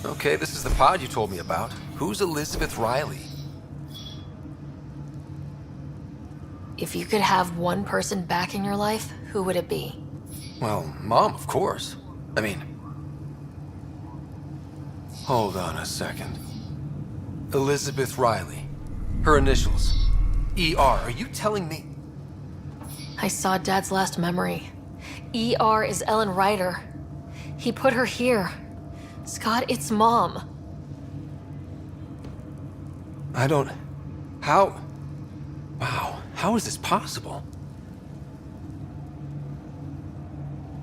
Okay, this is the pod you told me about. Who's Elizabeth Riley? If you could have one person back in your life, who would it be? Well, Mom, of course. I mean... Hold on a second. Elizabeth Riley. Her initials. ER, are you telling me? I saw Dad's last memory. ER is Ellen Ryder. He put her here. Scott, it's Mom. I don't... How... Wow, how is this possible?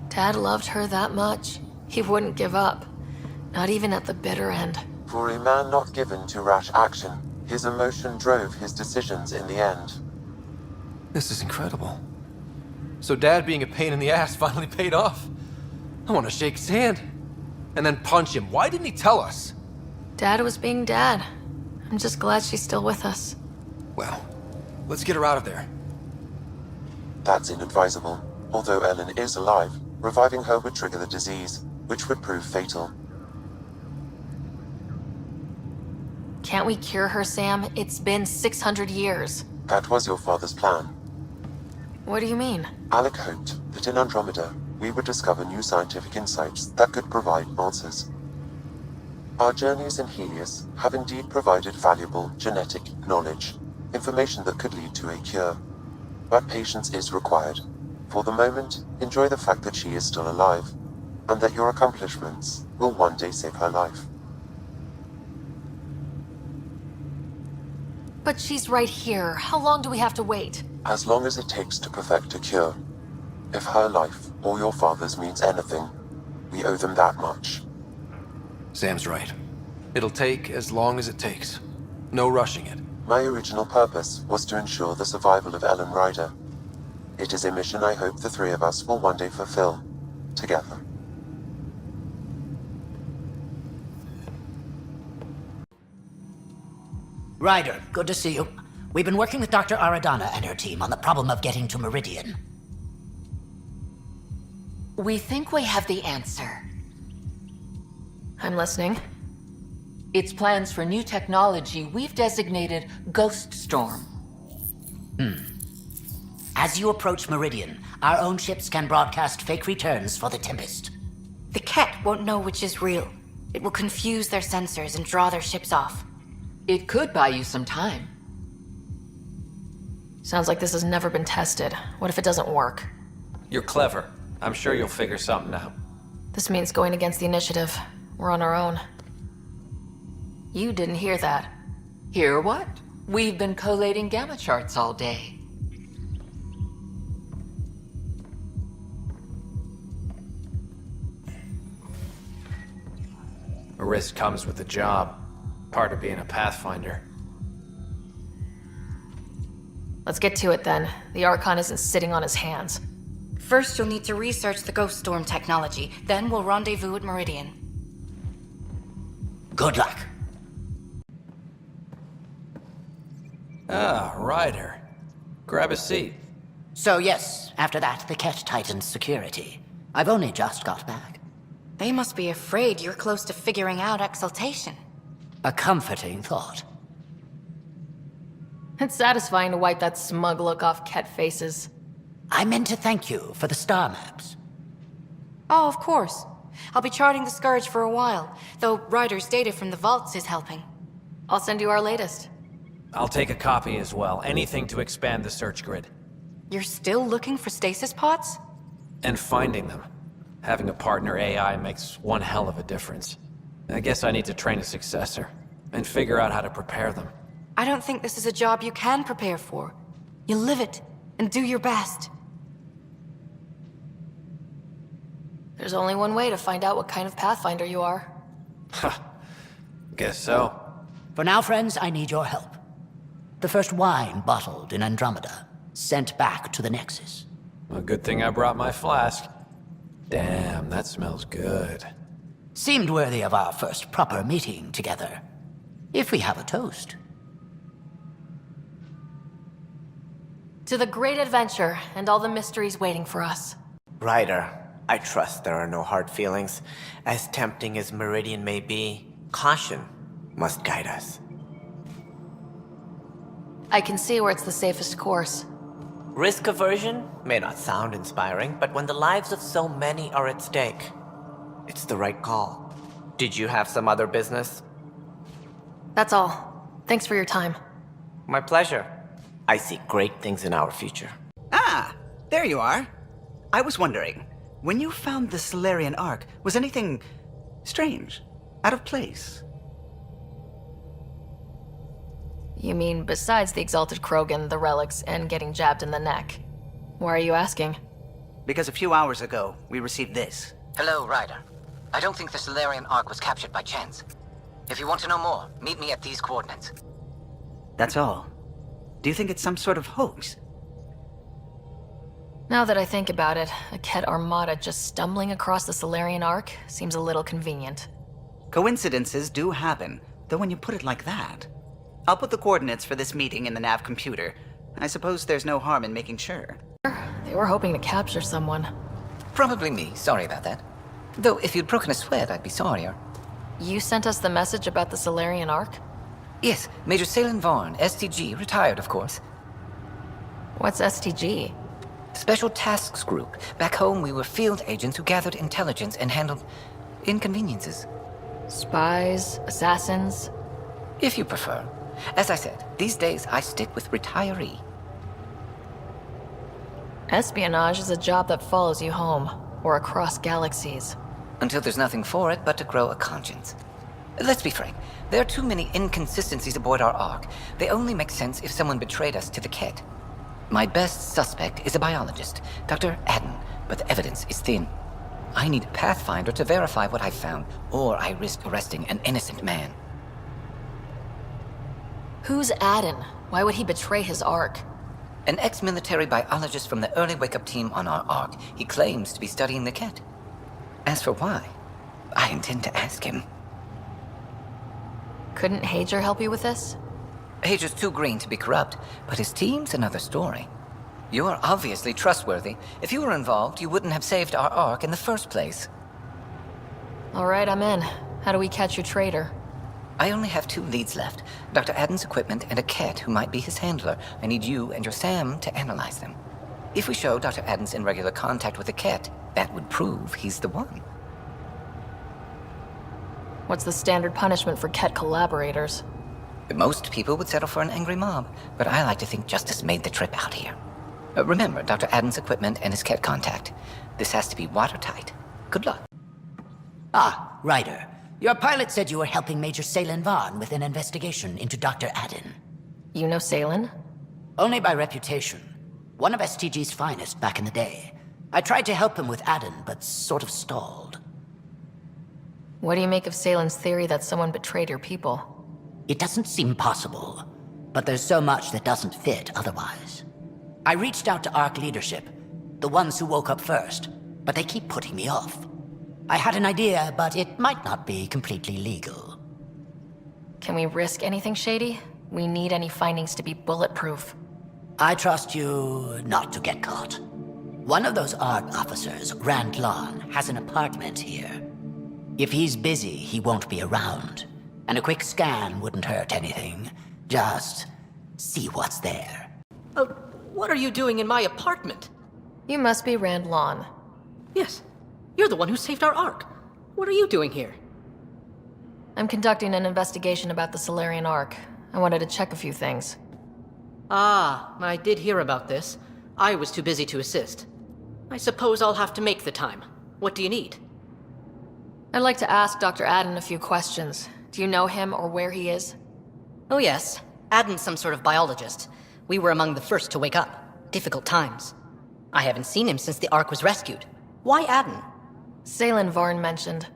Dad loved her that much. He wouldn't give up. Not even at the bitter end. For a man not given to rash action, his emotion drove his decisions in the end. This is incredible. So Dad being a pain in the ass finally paid off. I want to shake his hand. And then punch him. Why didn't he tell us? Dad was being Dad. I'm just glad she's still with us. Well, let's get her out of there. That's inadvisable. Although Ellen is alive, reviving her would trigger the disease, which would prove fatal. Can't we cure her, Sam? It's been 600 years. That was your father's plan. What do you mean? Alec hoped that in Andromeda, we would discover new scientific insights that could provide answers. Our journeys in Heleus have indeed provided valuable genetic knowledge, information that could lead to a cure. But patience is required. For the moment, enjoy the fact that she is still alive, and that your accomplishments will one day save her life. But she's right here. How long do we have to wait? As long as it takes to perfect a cure. If her life or your father's means anything, we owe them that much. Sam's right. It'll take as long as it takes. No rushing it. My original purpose was to ensure the survival of Ellen Ryder. It is a mission I hope the three of us will one day fulfill, together. Ryder, good to see you. We've been working with Dr. Aradana and her team on the problem of getting to Meridian. We think we have the answer. I'm listening. It's plans for new technology we've designated Ghost Storm. As you approach Meridian, our own ships can broadcast fake returns for the Tempest. The Ket won't know which is real. It will confuse their sensors and draw their ships off. It could buy you some time. Sounds like this has never been tested. What if it doesn't work? You're clever. I'm sure you'll figure something out. This means going against the initiative. We're on our own. You didn't hear that. Hear what? We've been collating gamma charts all day. A risk comes with the job. Part of being a Pathfinder. Let's get to it then. The Archon isn't sitting on his hands. First, you'll need to research the Ghost Storm technology. Then we'll rendezvous at Meridian. Good luck. Ah, Ryder. Grab a seat. So yes, after that, the Ket tightens security. I've only just got back. They must be afraid you're close to figuring out exaltation. A comforting thought. It's satisfying to wipe that smug look off Ket faces. I meant to thank you for the star maps. Oh, of course. I'll be charting the Scourge for a while, though Ryder's data from the vaults is helping. I'll send you our latest. I'll take a copy as well. Anything to expand the search grid. You're still looking for stasis pods? And finding them. Having a partner AI makes one hell of a difference. I guess I need to train a successor, and figure out how to prepare them. I don't think this is a job you can prepare for. You live it, and do your best. There's only one way to find out what kind of Pathfinder you are. Guess so. For now, friends, I need your help. The first wine bottled in Andromeda, sent back to the Nexus. A good thing I brought my flask. Damn, that smells good. Seemed worthy of our first proper meeting together. If we have a toast. To the great adventure and all the mysteries waiting for us. Ryder, I trust there are no hard feelings, as tempting as Meridian may be. Caution must guide us. I can see where it's the safest course. Risk aversion may not sound inspiring, but when the lives of so many are at stake, it's the right call. Did you have some other business? That's all. Thanks for your time. My pleasure. I see great things in our future. Ah, there you are. I was wondering, when you found the Solarian Ark, was anything strange, out of place? You mean besides the Exalted Krogan, the relics, and getting jabbed in the neck? Why are you asking? Because a few hours ago, we received this. Hello, Ryder. I don't think the Solarian Ark was captured by chance. If you want to know more, meet me at these coordinates. That's all. Do you think it's some sort of hoax? Now that I think about it, a Ket armada just stumbling across the Solarian Ark seems a little convenient. Coincidences do happen, though when you put it like that. I'll put the coordinates for this meeting in the nav computer. I suppose there's no harm in making sure. They were hoping to capture someone. Probably me, sorry about that. Though if you'd broken a sweat, I'd be sorrier. You sent us the message about the Solarian Ark? Yes, Major Salin Vaughn, STG, retired of course. What's STG? Special Tasks Group. Back home we were field agents who gathered intelligence and handled inconveniences. Spies? Assassins? If you prefer. As I said, these days I stick with retiree. Espionage is a job that follows you home, or across galaxies. Until there's nothing for it but to grow a conscience. Let's be frank, there are too many inconsistencies aboard our Ark. They only make sense if someone betrayed us to the Ket. My best suspect is a biologist, Dr. Adden, but the evidence is thin. I need a pathfinder to verify what I've found, or I risk arresting an innocent man. Who's Adden? Why would he betray his Ark? An ex-military biologist from the early wake-up team on our Ark. He claims to be studying the Ket. As for why, I intend to ask him. Couldn't Hager help you with this? Hager's too green to be corrupt, but his team's another story. You are obviously trustworthy. If you were involved, you wouldn't have saved our Ark in the first place. All right, I'm in. How do we catch your traitor? I only have 2 leads left. Dr. Adden's equipment and a Ket who might be his handler. I need you and your Sam to analyze them. If we show Dr. Adden's in regular contact with the Ket, that would prove he's the one. What's the standard punishment for Ket collaborators? Most people would settle for an angry mob, but I like to think justice made the trip out here. Remember Dr. Adden's equipment and his Ket contact. This has to be watertight. Good luck. Ah, Ryder. Your pilot said you were helping Major Salin Vaughn with an investigation into Dr. Adden. You know Salin? Only by reputation. One of STG's finest back in the day. I tried to help him with Adden, but sort of stalled. What do you make of Salin's theory that someone betrayed your people? It doesn't seem possible, but there's so much that doesn't fit otherwise. I reached out to Ark leadership, the ones who woke up first, but they keep putting me off. I had an idea, but it might not be completely legal. Can we risk anything shady? We need any findings to be bulletproof. I trust you not to get caught. One of those Ark officers, Rand Lon, has an apartment here. If he's busy, he won't be around. And a quick scan wouldn't hurt anything. Just see what's there. What are you doing in my apartment? You must be Rand Lon. Yes. You're the one who saved our Ark. What are you doing here? I'm conducting an investigation about the Solarian Ark. I wanted to check a few things. Ah, I did hear about this. I was too busy to assist. I suppose I'll have to make the time. What do you need? I'd like to ask Dr. Adden a few questions. Do you know him or where he is? Oh yes. Adden's some sort of biologist. We were among the first to wake up. Difficult times. I haven't seen him since the Ark was rescued. Why Adden? Salin Vaughn mentioned.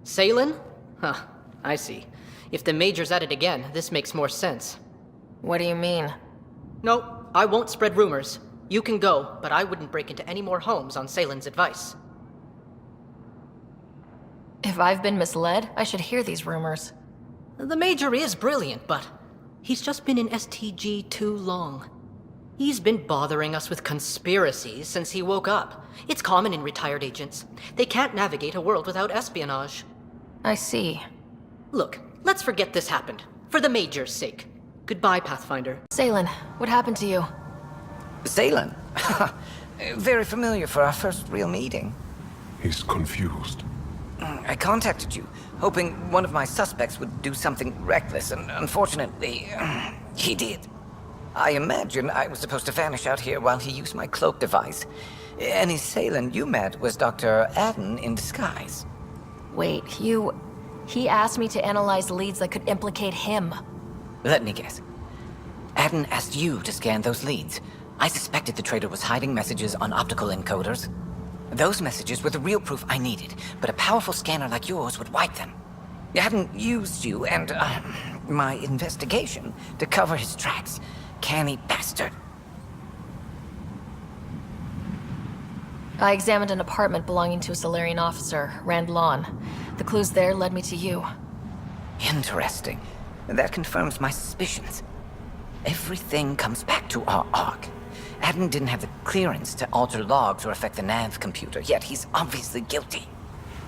Salin? Huh, I see. If the Major's at it again, this makes more sense. What do you mean? No, I won't spread rumors. You can go, but I wouldn't break into any more homes on Salin's advice. If I've been misled, I should hear these rumors. The Major is brilliant, but he's just been in STG too long. He's been bothering us with conspiracies since he woke up. It's common in retired agents. They can't navigate a world without espionage. I see. Look, let's forget this happened. For the Major's sake. Goodbye, Pathfinder. Salen, what happened to you? Salen? Very familiar for our first real meeting. He's confused. I contacted you, hoping one of my suspects would do something reckless, and unfortunately, he did. I imagine I was supposed to vanish out here while he used my cloak device. Any Salen you met was Dr. Adden in disguise. Wait, he asked me to analyze leads that could implicate him. Let me guess. Adden asked you to scan those leads. I suspected the traitor was hiding messages on optical encoders. Those messages were the real proof I needed, but a powerful scanner like yours would wipe them. Adden used you and, my investigation to cover his tracks. Canny bastard. I examined an apartment belonging to a Solarian officer, Rand Lawn. The clues there led me to you. Interesting. That confirms my suspicions. Everything comes back to our arc. Adden didn't have the clearance to alter logs or affect the nav computer, yet he's obviously guilty.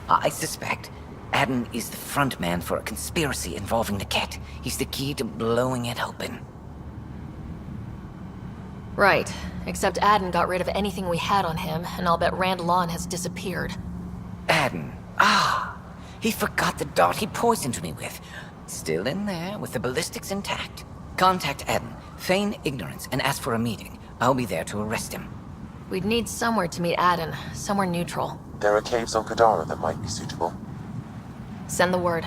I suspect Adden is the front man for a conspiracy involving the Ket. He's the key to blowing it open. Right, except Adden got rid of anything we had on him, and I'll bet Rand Lawn has disappeared. Adden. He forgot the dart he poisoned me with. Still in there, with the ballistics intact. Contact Adden, feign ignorance, and ask for a meeting. I'll be there to arrest him. We'd need somewhere to meet Adden, somewhere neutral. There are caves on Kadara that might be suitable. Send the word.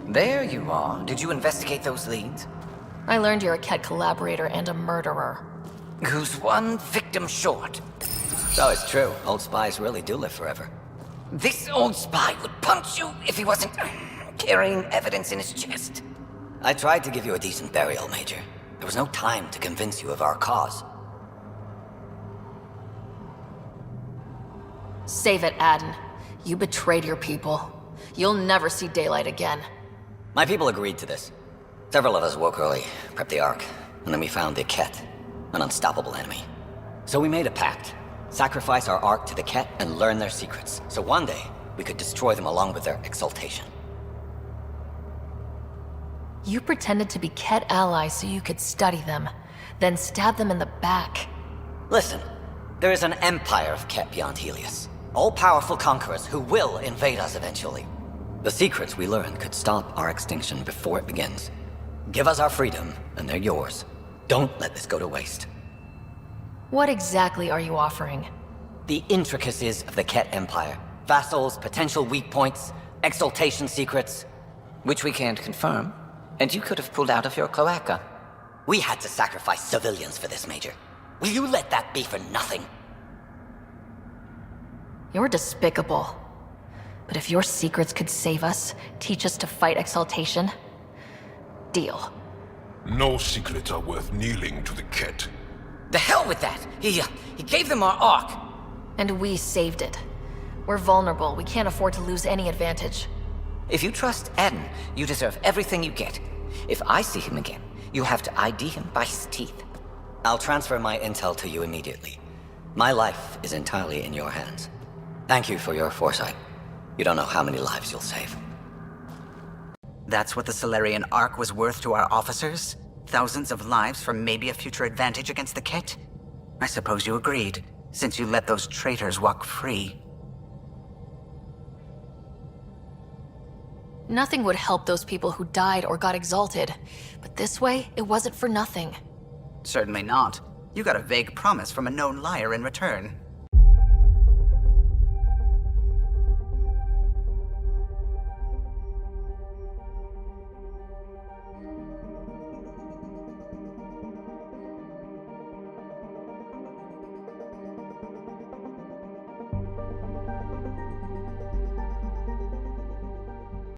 There you are. Did you investigate those leads? I learned you're a Ket collaborator and a murderer. Who's one victim short? So it's true. Old spies really do live forever. This old spy would punch you if he wasn't carrying evidence in his chest. I tried to give you a decent burial, Major. There was no time to convince you of our cause. Save it, Adden. You betrayed your people. You'll never see daylight again. My people agreed to this. Several of us woke early, prepped the Ark, and then we found the Ket, an unstoppable enemy. So we made a pact. Sacrifice our Ark to the Ket and learn their secrets, so one day we could destroy them along with their exaltation. You pretended to be Ket allies so you could study them, then stab them in the back. Listen, there is an empire of Ket beyond Heleus. All-powerful conquerors who will invade us eventually. The secrets we learned could stop our extinction before it begins. Give us our freedom, and they're yours. Don't let this go to waste. What exactly are you offering? The intricacies of the Ket Empire. Vassals, potential weak points, exaltation secrets. Which we can't confirm. And you could have pulled out of your cloaca. We had to sacrifice civilians for this, Major. Will you let that be for nothing? You're despicable. But if your secrets could save us, teach us to fight exaltation, deal. No secrets are worth kneeling to the Ket. The hell with that! He gave them our Ark! And we saved it. We're vulnerable. We can't afford to lose any advantage. If you trust Adden, you deserve everything you get. If I see him again, you have to ID him by his teeth. I'll transfer my intel to you immediately. My life is entirely in your hands. Thank you for your foresight. You don't know how many lives you'll save. That's what the Solarian Ark was worth to our officers? Thousands of lives for maybe a future advantage against the Ket? I suppose you agreed, since you let those traitors walk free. Nothing would help those people who died or got exalted. But this way, it wasn't for nothing. Certainly not. You got a vague promise from a known liar in return.